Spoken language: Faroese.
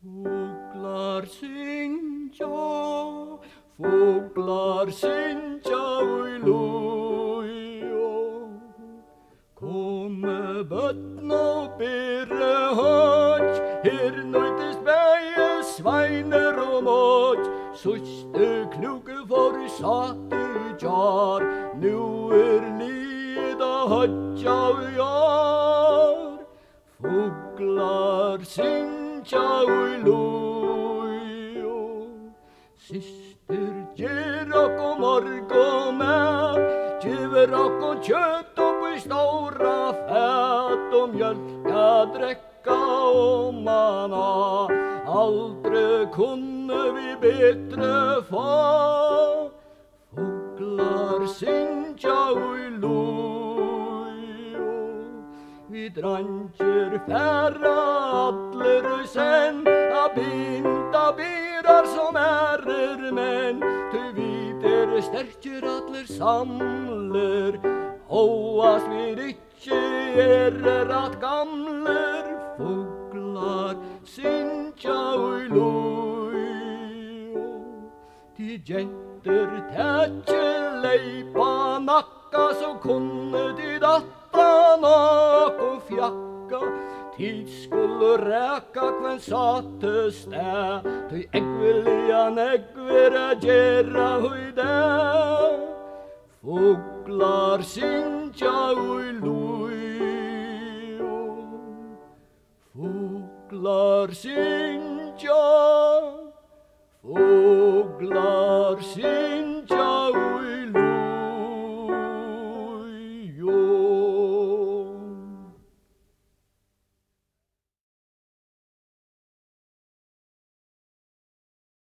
Fåglar synja oj lojo. Komme bøtten og bere hatt, her nøytes beie sveiner og mat. Søste kluge for satte jar, nu lida hatja og jar. Fåglar synja oj lojo. Syster, gjer okko morg og mæt, gjever okko kjøtt oppi stora fett, og mjölka drekka og manna. Aldri kunne vi betre få. Fåglar syngja oi lojo. Vi dranger færra atler senn, a binda birar som menn. Tu vi sterkjer atler samler, hoas vi ikkje at gamler. Fåglar syngja oi lojo. De jenter tætje leipa nakka, så kunne de datta nak og fjakka. Tid skulle ræka kven satte stæ, tøy eggvilja neggvera gjerra hui dæ. Fåglar syngja oi lojo. Fåglar syngja, fåglar syngja.